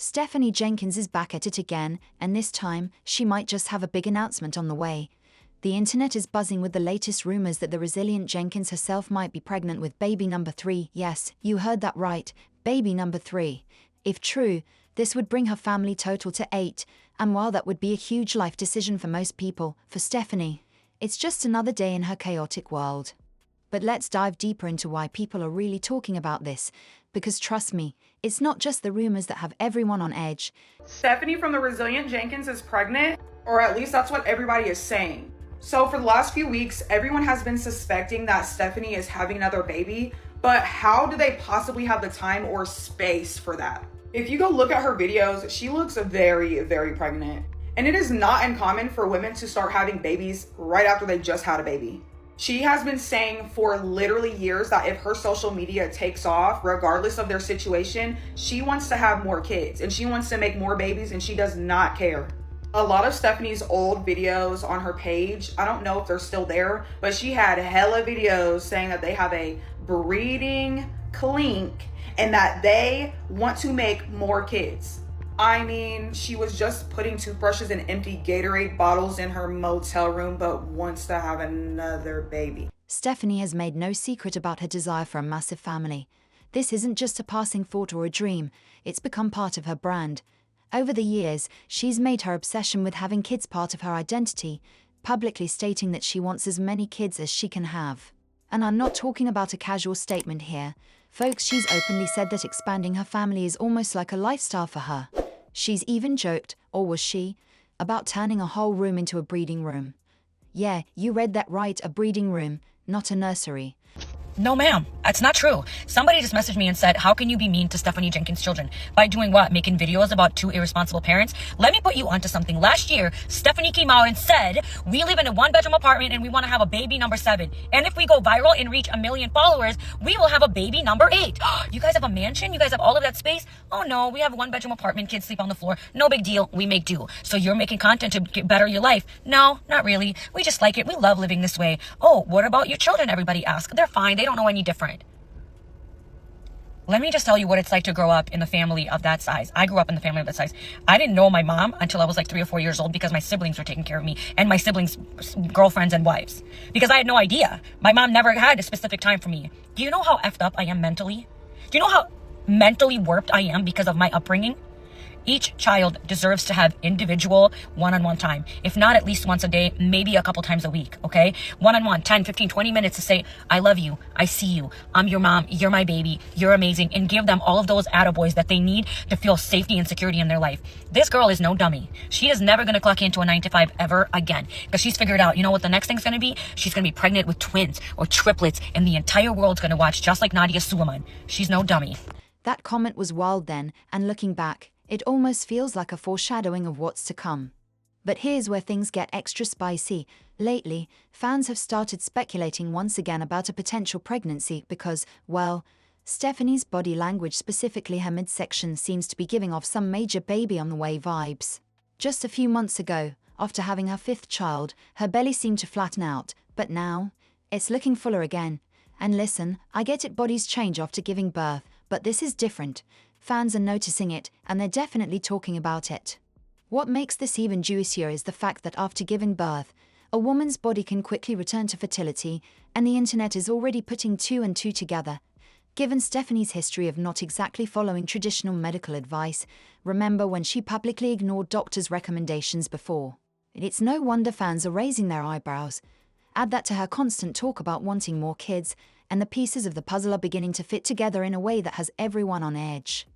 Stephanie Jenkins is back at it again, and this time, she might just have a big announcement on the way. The internet is buzzing with the latest rumors that the Resilient Jenkins herself might be pregnant with baby number 3. Yes, you heard that right, baby number 3. If true, this would bring her family total to 8, and while that would be a huge life decision for most people, for Stephanie, it's just another day in her chaotic world. But let's dive deeper into why people are really talking about this, because trust me, it's not just the rumors that have everyone on edge. Stephanie from the Resilient Jenkins is pregnant, or at least that's what everybody is saying. So for the last few weeks, everyone has been suspecting that Stephanie is having another baby, but how do they possibly have the time or space for that? If you go look at her videos, she looks very, very pregnant. And it is not uncommon for women to start having babies right after they just had a baby. She has been saying for literally years that if her social media takes off, regardless of their situation, she wants to have more kids and she wants to make more babies and she does not care. A lot of Stephanie's old videos on her page, I don't know if they're still there, but she had hella videos saying that they have a breeding clink and that they want to make more kids. I mean, she was just putting toothbrushes and empty Gatorade bottles in her motel room, but wants to have another baby. Stephanie has made no secret about her desire for a massive family. This isn't just a passing thought or a dream, it's become part of her brand. Over the years, she's made her obsession with having kids part of her identity, publicly stating that she wants as many kids as she can have. And I'm not talking about a casual statement here. Folks, she's openly said that expanding her family is almost like a lifestyle for her. She's even joked, or was she, about turning a whole room into a breeding room. Yeah, you read that right, a breeding room, not a nursery. No, ma'am, that's not true. Somebody just messaged me and said, how can you be mean to Stephanie Jenkins' children? By doing what? Making videos about 2 irresponsible parents? Let me put you onto something. Last year, Stephanie came out and said, we live in a 1-bedroom apartment and we want to have a baby number 7. And if we go viral and reach 1 million followers, we will have a baby number 8. You guys have a mansion? You guys have all of that space? Oh no, we have a 1-bedroom apartment. Kids sleep on the floor. No big deal. We make do. So you're making content to better your life? No, not really. We just like it. We love living this way. Oh, what about your children? Everybody asks. They're fine. They don't know any different. Let me just tell you what it's like to grow up in a family of that size. I grew up in the family of that size. I didn't know my mom until I was like 3 or 4 years old because my siblings were taking care of me and my siblings' girlfriends and wives. Because I had no idea. My mom never had a specific time for me. Do you know how effed up I am mentally? Do you know how mentally warped I am because of my upbringing? Each child deserves to have individual one-on-one time. If not at least once a day, maybe a couple times a week, okay? One-on-one, 10, 15, 20 minutes to say, I love you, I see you, I'm your mom, you're my baby, you're amazing, and give them all of those attaboys that they need to feel safety and security in their life. This girl is no dummy. She is never gonna clock into a 9 to 5 ever again because she's figured out, you know what the next thing's gonna be? She's gonna be pregnant with twins or triplets and the entire world's gonna watch just like Nadia Suleiman. She's no dummy. That comment was wild then, and looking back, it almost feels like a foreshadowing of what's to come. But here's where things get extra spicy. Lately, fans have started speculating once again about a potential pregnancy because, well, Stephanie's body language, specifically her midsection, seems to be giving off some major baby on the way vibes. Just a few months ago, after having her 5th child, her belly seemed to flatten out, but now, it's looking fuller again. And listen, I get it, bodies change after giving birth, but this is different. Fans are noticing it, and they're definitely talking about it. What makes this even juicier is the fact that after giving birth, a woman's body can quickly return to fertility, and the internet is already putting 2 and 2 together. Given Stephanie's history of not exactly following traditional medical advice, remember when she publicly ignored doctors' recommendations before? It's no wonder fans are raising their eyebrows. Add that to her constant talk about wanting more kids, and the pieces of the puzzle are beginning to fit together in a way that has everyone on edge.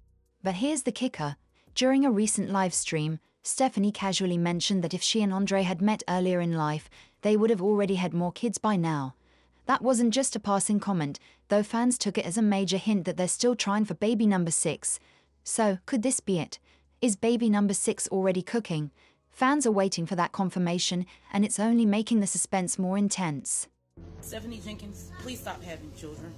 But here's the kicker. During a recent live stream, Stephanie casually mentioned that if she and Andre had met earlier in life, they would have already had more kids by now. That wasn't just a passing comment, though fans took it as a major hint that they're still trying for baby number 6. So, could this be it? Is baby number 6 already cooking? Fans are waiting for that confirmation, and it's only making the suspense more intense. Stephanie Jenkins, please stop having children.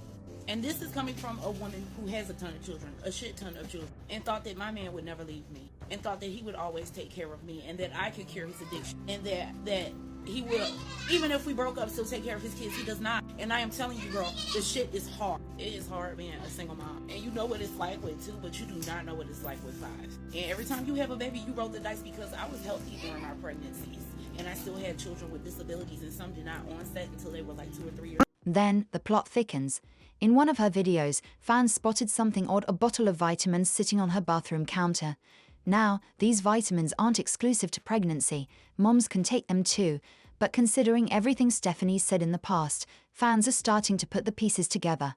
And this is coming from a woman who has a ton of children, a shit ton of children, and thought that my man would never leave me, and thought that he would always take care of me, and that I could cure his addiction, and that he will, even if we broke up, still take care of his kids. He does not. And I am telling you, girl, the shit is hard. It is hard being a single mom. And you know what it's like with 2, but you do not know what it's like with 5. And every time you have a baby, you roll the dice, because I was healthy during my pregnancies. And I still had children with disabilities, and some did not onset until they were like 2 or 3 years. Then, the plot thickens. In one of her videos, fans spotted something odd, a bottle of vitamins sitting on her bathroom counter. Now, these vitamins aren't exclusive to pregnancy, moms can take them too, but considering everything Stephanie said in the past, fans are starting to put the pieces together.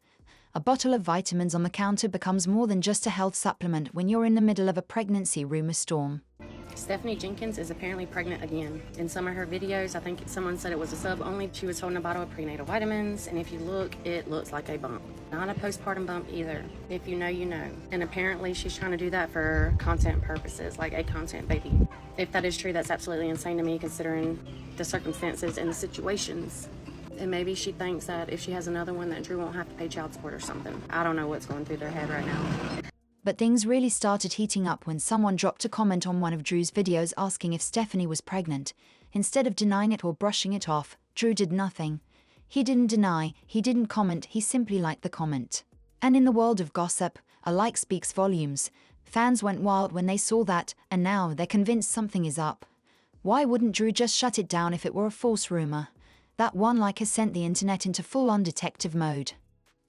A bottle of vitamins on the counter becomes more than just a health supplement when you're in the middle of a pregnancy rumor storm. Stephanie Jenkins is apparently pregnant again. In some of her videos, I think someone said it was a sub only. She was holding a bottle of prenatal vitamins, and if you look, it looks like a bump. Not a postpartum bump either. If you know, you know. And apparently she's trying to do that for content purposes, like a content baby. If that is true, that's absolutely insane to me, considering the circumstances and the situations. And maybe she thinks that if she has another one, that Drew won't have to pay child support or something. I don't know what's going through their head right now. But things really started heating up when someone dropped a comment on one of Drew's videos asking if Stephanie was pregnant. Instead of denying it or brushing it off, Drew did nothing. He didn't deny, he didn't comment, he simply liked the comment. And in the world of gossip, a like speaks volumes. Fans went wild when they saw that, and now they're convinced something is up. Why wouldn't Drew just shut it down if it were a false rumor? That one like has sent the internet into full-on detective mode.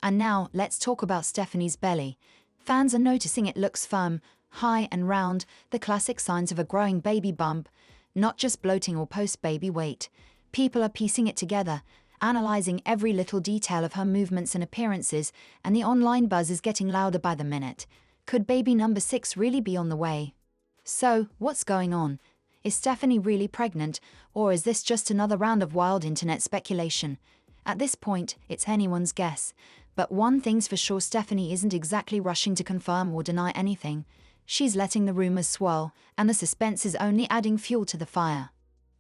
And now, let's talk about Stephanie's belly. Fans are noticing it looks firm, high and round, the classic signs of a growing baby bump, not just bloating or post-baby weight. People are piecing it together, analyzing every little detail of her movements and appearances, and the online buzz is getting louder by the minute. Could baby number 6 really be on the way? So, what's going on? Is Stephanie really pregnant, or is this just another round of wild internet speculation? At this point, it's anyone's guess. But one thing's for sure, Stephanie isn't exactly rushing to confirm or deny anything. She's letting the rumors swirl, and the suspense is only adding fuel to the fire.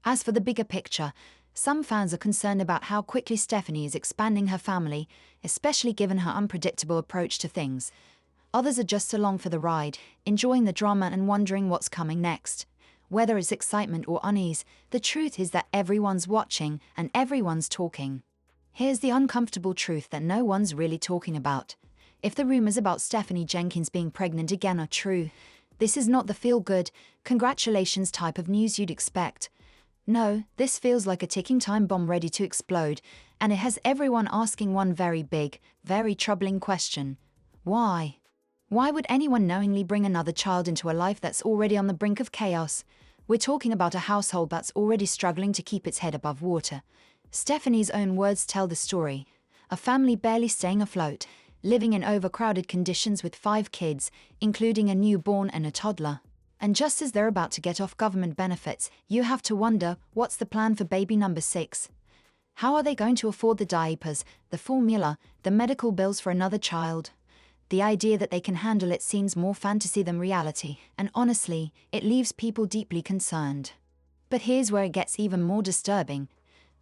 As for the bigger picture, some fans are concerned about how quickly Stephanie is expanding her family, especially given her unpredictable approach to things. Others are just along for the ride, enjoying the drama and wondering what's coming next. Whether it's excitement or unease, the truth is that everyone's watching and everyone's talking. Here's the uncomfortable truth that no one's really talking about. If the rumors about Stephanie Jenkins being pregnant again are true, this is not the feel-good, congratulations type of news you'd expect. No, this feels like a ticking time bomb ready to explode, and it has everyone asking one very big, very troubling question. Why? Why would anyone knowingly bring another child into a life that's already on the brink of chaos? We're talking about a household that's already struggling to keep its head above water. Stephanie's own words tell the story. A family barely staying afloat, living in overcrowded conditions with 5 kids, including a newborn and a toddler. And just as they're about to get off government benefits, you have to wonder, what's the plan for baby number 6? How are they going to afford the diapers, the formula, the medical bills for another child? The idea that they can handle it seems more fantasy than reality, and honestly, it leaves people deeply concerned. But here's where it gets even more disturbing.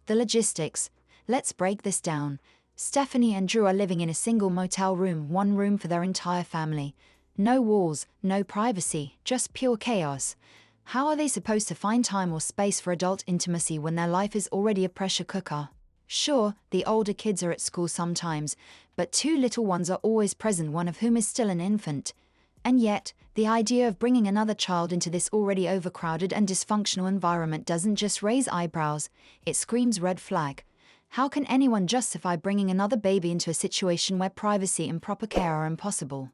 The logistics. Let's break this down. Stephanie and Drew are living in a single motel room, one room for their entire family. No walls, no privacy, just pure chaos. How are they supposed to find time or space for adult intimacy when their life is already a pressure cooker? Sure, the older kids are at school sometimes, but 2 little ones are always present, one of whom is still an infant. And yet, the idea of bringing another child into this already overcrowded and dysfunctional environment doesn't just raise eyebrows, it screams red flag. How can anyone justify bringing another baby into a situation where privacy and proper care are impossible?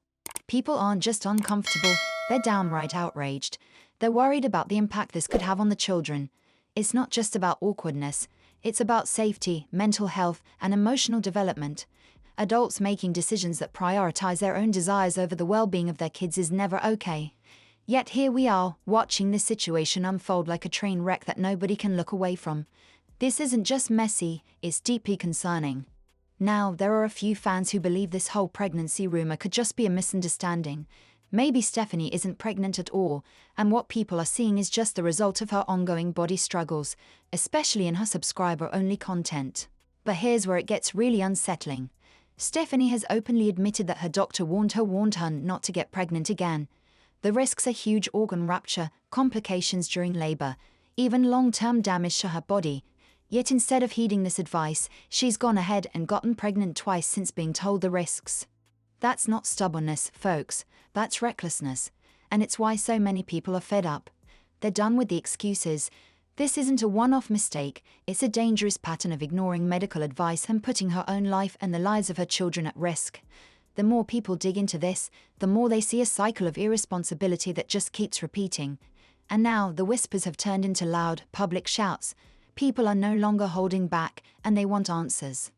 People aren't just uncomfortable, they're downright outraged. They're worried about the impact this could have on the children. It's not just about awkwardness, it's about safety, mental health, and emotional development. Adults making decisions that prioritize their own desires over the well-being of their kids is never okay. Yet here we are, watching this situation unfold like a train wreck that nobody can look away from. This isn't just messy, it's deeply concerning. Now, there are a few fans who believe this whole pregnancy rumor could just be a misunderstanding. Maybe Stephanie isn't pregnant at all, and what people are seeing is just the result of her ongoing body struggles, especially in her subscriber-only content. But here's where it gets really unsettling. Stephanie has openly admitted that her doctor warned her not to get pregnant again. The risks are huge: organ rupture, complications during labor, even long-term damage to her body. Yet instead of heeding this advice, she's gone ahead and gotten pregnant twice since being told the risks. That's not stubbornness, folks, that's recklessness. And it's why so many people are fed up. They're done with the excuses. This isn't a one-off mistake, it's a dangerous pattern of ignoring medical advice and putting her own life and the lives of her children at risk. The more people dig into this, the more they see a cycle of irresponsibility that just keeps repeating. And now the whispers have turned into loud, public shouts. People are no longer holding back, and they want answers.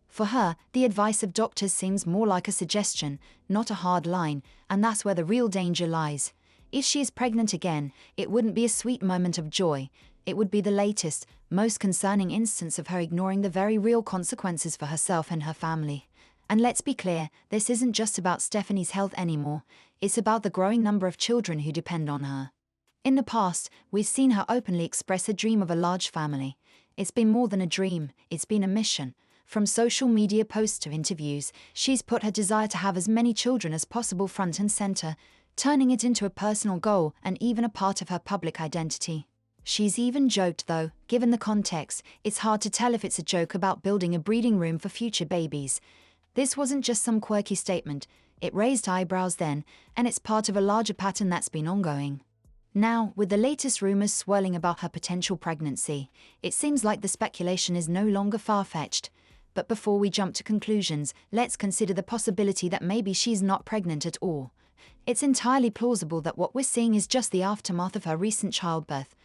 For her, the advice of doctors seems more like a suggestion, not a hard line, and that's where the real danger lies. If she is pregnant again, it wouldn't be a sweet moment of joy. It would be the latest, most concerning instance of her ignoring the very real consequences for herself and her family. And let's be clear, this isn't just about Stephanie's health anymore, it's about the growing number of children who depend on her. In the past, we've seen her openly express a dream of a large family. It's been more than a dream, it's been a mission. From social media posts to interviews, she's put her desire to have as many children as possible front and center, turning it into a personal goal and even a part of her public identity. She's even joked though, given the context, it's hard to tell if it's a joke about building a breeding room for future babies. This wasn't just some quirky statement, it raised eyebrows then, and it's part of a larger pattern that's been ongoing. Now, with the latest rumors swirling about her potential pregnancy, it seems like the speculation is no longer far-fetched. But before we jump to conclusions, let's consider the possibility that maybe she's not pregnant at all. It's entirely plausible that what we're seeing is just the aftermath of her recent childbirth.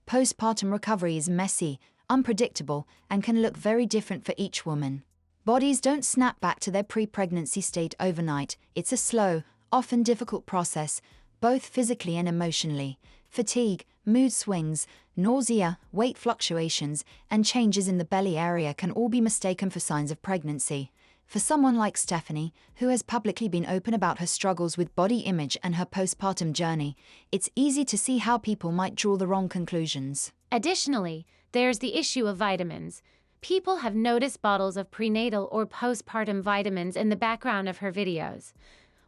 Postpartum recovery is messy, unpredictable, and can look very different for each woman. Bodies don't snap back to their pre-pregnancy state overnight. It's a slow, often difficult process, both physically and emotionally. Fatigue, mood swings, nausea, weight fluctuations, and changes in the belly area can all be mistaken for signs of pregnancy. For someone like Stephanie, who has publicly been open about her struggles with body image and her postpartum journey, it's easy to see how people might draw the wrong conclusions. Additionally, there's the issue of vitamins. People have noticed bottles of prenatal or postpartum vitamins in the background of her videos.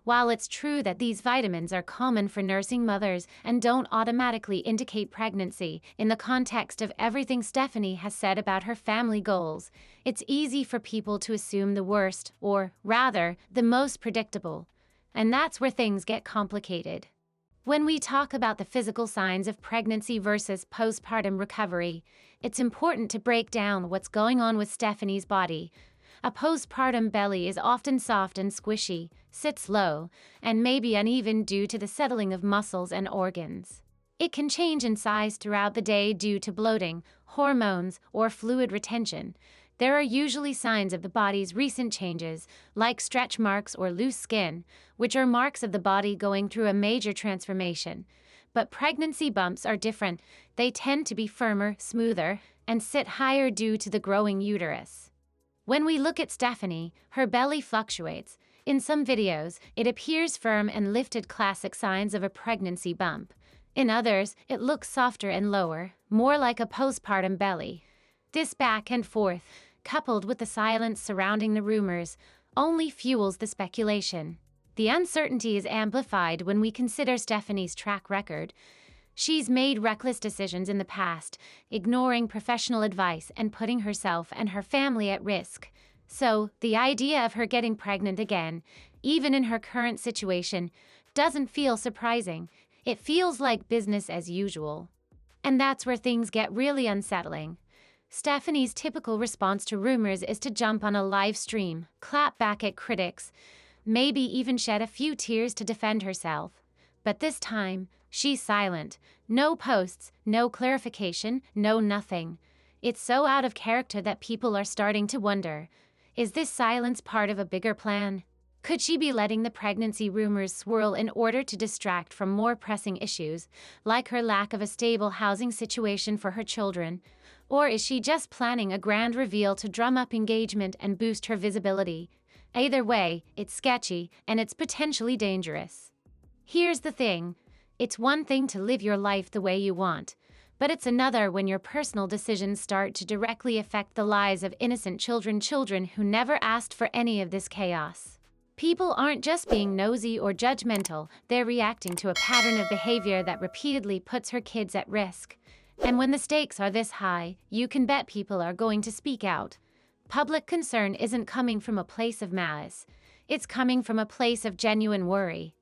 While it's true that these vitamins are common for nursing mothers and don't automatically indicate pregnancy in the context of everything Stephanie has said about her family goals, it's easy for people to assume the worst, or rather, the most predictable. And that's where things get complicated. When we talk about the physical signs of pregnancy versus postpartum recovery, it's important to break down what's going on with Stephanie's body. A postpartum belly is often soft and squishy, sits low, and may be uneven due to the settling of muscles and organs. It can change in size throughout the day due to bloating, hormones, or fluid retention. There are usually signs of the body's recent changes, like stretch marks or loose skin, which are marks of the body going through a major transformation. But pregnancy bumps are different. They tend to be firmer, smoother, and sit higher due to the growing uterus. When we look at Stephanie, her belly fluctuates. In some videos, it appears firm and lifted, classic signs of a pregnancy bump. In others, it looks softer and lower, more like a postpartum belly. This back and forth, coupled with the silence surrounding the rumors, only fuels the speculation. The uncertainty is amplified when we consider Stephanie's track record. She's made reckless decisions in the past, ignoring professional advice and putting herself and her family at risk. So, the idea of her getting pregnant again, even in her current situation, doesn't feel surprising. It feels like business as usual. And that's where things get really unsettling. Stephanie's typical response to rumors is to jump on a live stream, clap back at critics, maybe even shed a few tears to defend herself. But this time, she's silent. No posts, no clarification, no nothing. It's so out of character that people are starting to wonder, is this silence part of a bigger plan? Could she be letting the pregnancy rumors swirl in order to distract from more pressing issues, like her lack of a stable housing situation for her children? Or is she just planning a grand reveal to drum up engagement and boost her visibility? Either way, it's sketchy and it's potentially dangerous. Here's the thing. It's one thing to live your life the way you want, but it's another when your personal decisions start to directly affect the lives of innocent children who never asked for any of this chaos. People aren't just being nosy or judgmental, they're reacting to a pattern of behavior that repeatedly puts her kids at risk. And when the stakes are this high, you can bet people are going to speak out. Public concern isn't coming from a place of malice. It's coming from a place of genuine worry.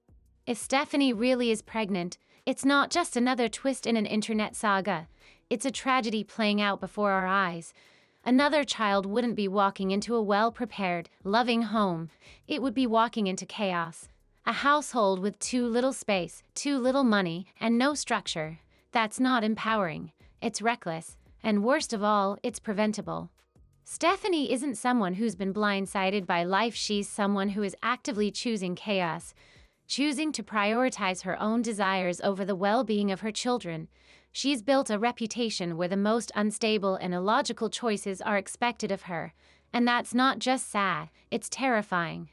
If Stephanie really is pregnant, it's not just another twist in an internet saga. It's a tragedy playing out before our eyes. Another child wouldn't be walking into a well-prepared, loving home. It would be walking into chaos. A household with too little space, too little money, and no structure. That's not empowering. It's reckless. And worst of all, it's preventable. Stephanie isn't someone who's been blindsided by life. She's someone who is actively choosing chaos, choosing to prioritize her own desires over the well-being of her children. She's built a reputation where the most unstable and illogical choices are expected of her. And that's not just sad, it's terrifying.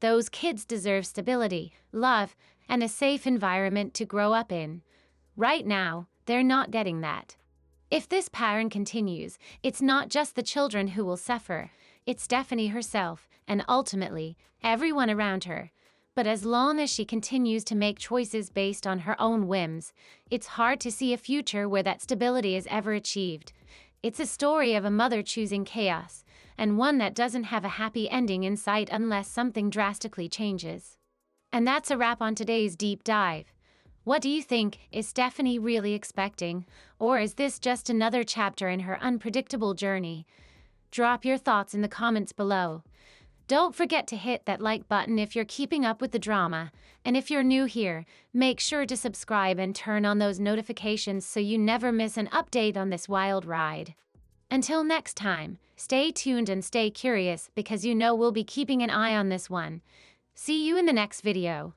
Those kids deserve stability, love, and a safe environment to grow up in. Right now, they're not getting that. If this pattern continues, it's not just the children who will suffer, it's Stephanie herself, and ultimately, everyone around her. But as long as she continues to make choices based on her own whims, it's hard to see a future where that stability is ever achieved. It's a story of a mother choosing chaos, and one that doesn't have a happy ending in sight unless something drastically changes. And that's a wrap on today's deep dive. What do you think? Is Stephanie really expecting? Or is this just another chapter in her unpredictable journey? Drop your thoughts in the comments below. Don't forget to hit that like button if you're keeping up with the drama. And if you're new here, make sure to subscribe and turn on those notifications so you never miss an update on this wild ride. Until next time, stay tuned and stay curious because you know we'll be keeping an eye on this one. See you in the next video.